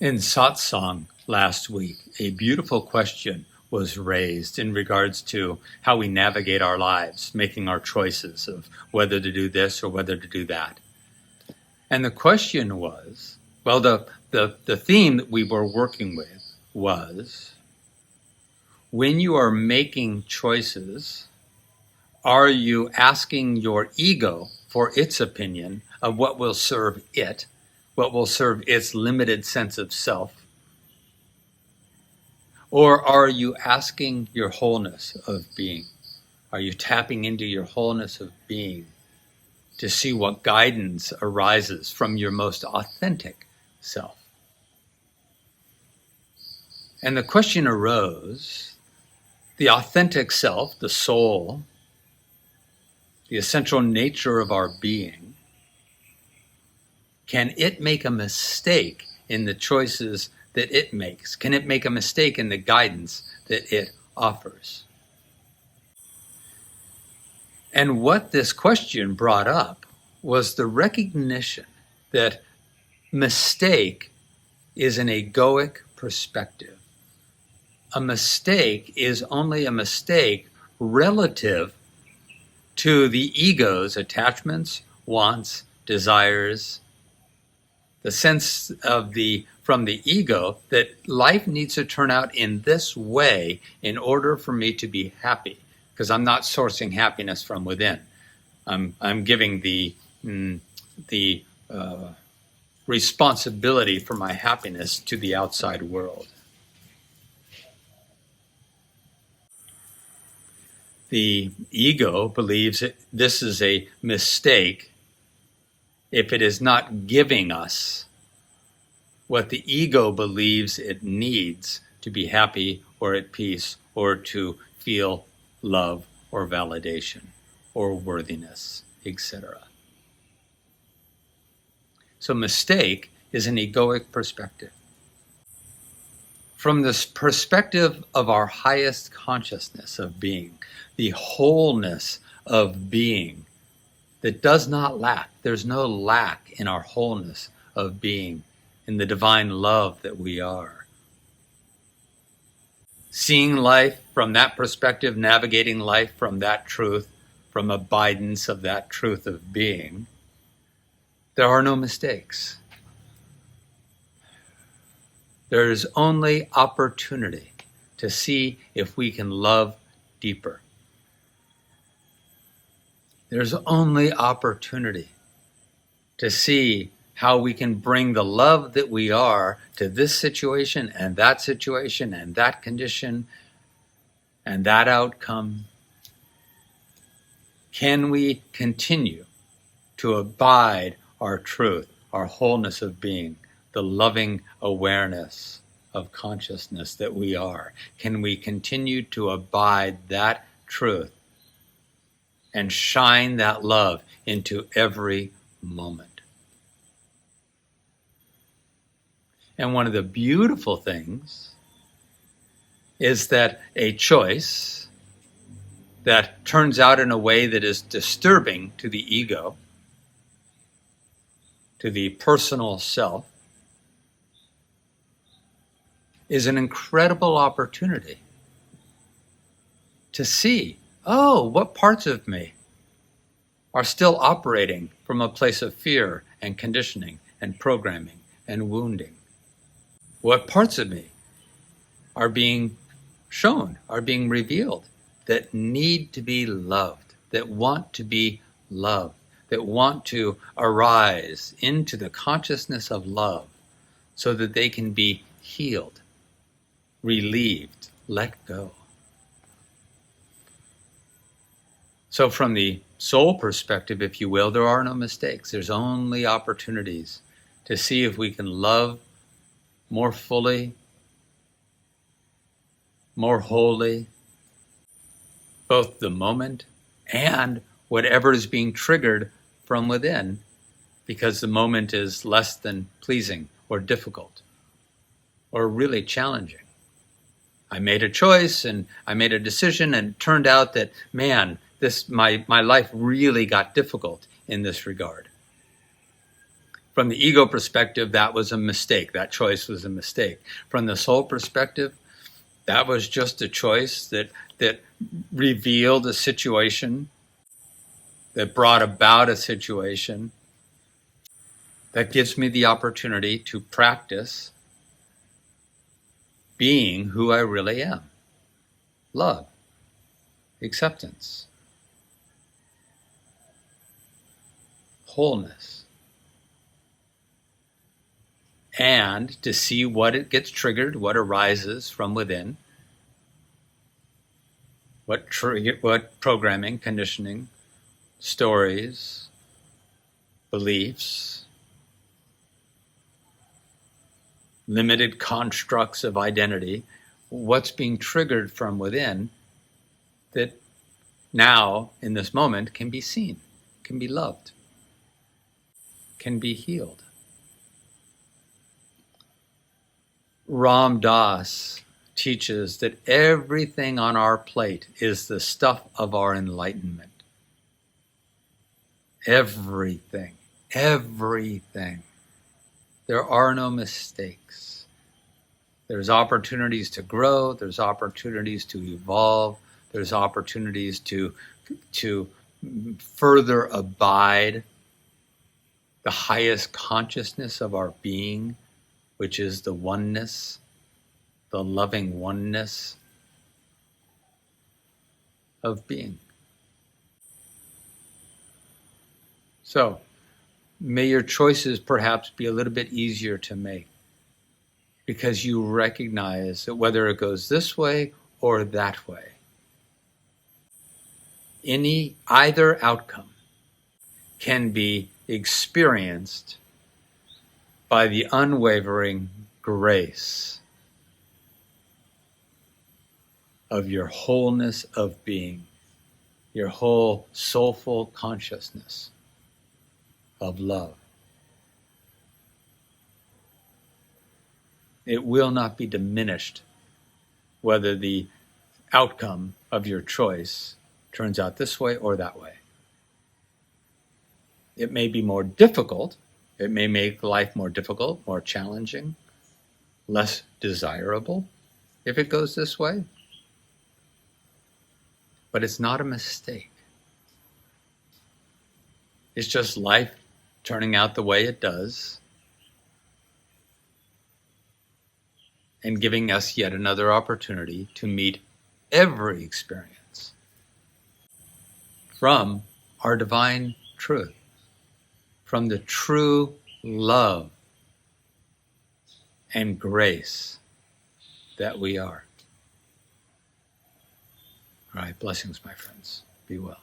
In satsang last week, a beautiful question was raised in regards to how we navigate our lives, making our choices of whether to do this or whether to do that. And the question was, well, the theme that we were working with was, when you are making choices, are you asking your ego for its opinion of what will serve it, what will serve its limited sense of self? Or are you asking your wholeness of being? Are you tapping into your wholeness of being to see what guidance arises from your most authentic self? And the question arose, the authentic self, the soul, the essential nature of our being, can it make a mistake in the choices that it makes? Can it make a mistake in the guidance that it offers? And what this question brought up was the recognition that mistake is an egoic perspective. A mistake is only a mistake relative to the ego's attachments, wants, desires, the sense of from the ego that life needs to turn out in this way in order for me to be happy, because I'm not sourcing happiness from within. I'm giving the responsibility for my happiness to the outside world. The ego believes this is a mistake if it is not giving us what the ego believes it needs to be happy or at peace or to feel love or validation or worthiness, etc. So mistake is an egoic perspective. From this perspective of our highest consciousness of being, the wholeness of being that does not lack, there's no lack in our wholeness of being, in the divine love that we are. Seeing life from that perspective, navigating life from that truth, from abidance of that truth of being, there are no mistakes. There is only opportunity to see if we can love deeper. There's only opportunity to see how we can bring the love that we are to this situation and that condition and that outcome. Can we continue to abide our truth, our wholeness of being, the loving awareness of consciousness that we are? Can we continue to abide that truth and shine that love into every moment? And one of the beautiful things is that a choice that turns out in a way that is disturbing to the ego, to the personal self, is an incredible opportunity to see, oh, what parts of me are still operating from a place of fear and conditioning and programming and wounding? What parts of me are being shown, are being revealed, that need to be loved, that want to be loved, that want to arise into the consciousness of love so that they can be healed, relieved, let go. So from the soul perspective, if you will, there are no mistakes. There's only opportunities to see if we can love more fully, more wholly, both the moment and whatever is being triggered from within, because the moment is less than pleasing or difficult or really challenging. I made a choice and I made a decision, and it turned out that, man, my life really got difficult in this regard. From the ego perspective, that was a mistake. That choice was a mistake. From the soul perspective, that was just a choice that revealed a situation, that brought about a situation that gives me the opportunity to practice being who I really am. Love, acceptance, wholeness. And to see what it gets triggered, what arises from within, what programming, conditioning, stories, beliefs, limited constructs of identity, what's being triggered from within that now, in this moment, can be seen, can be loved, can be healed. Ram Dass teaches that everything on our plate is the stuff of our enlightenment. Everything. There are no mistakes. There's opportunities to grow. There's opportunities to evolve. There's opportunities to further abide the highest consciousness of our being, which is the oneness, the loving oneness of being. So, may your choices perhaps be a little bit easier to make because you recognize that whether it goes this way or that way, either outcome can be experienced by the unwavering grace of your wholeness of being, your whole soulful consciousness of love. It will not be diminished whether the outcome of your choice turns out this way or that way. It may be more difficult. It may make life more difficult, more challenging, less desirable if it goes this way. But it's not a mistake. It's just life turning out the way it does and giving us yet another opportunity to meet every experience from our divine truth, from the true love and grace that we are. All right, blessings, my friends. Be well.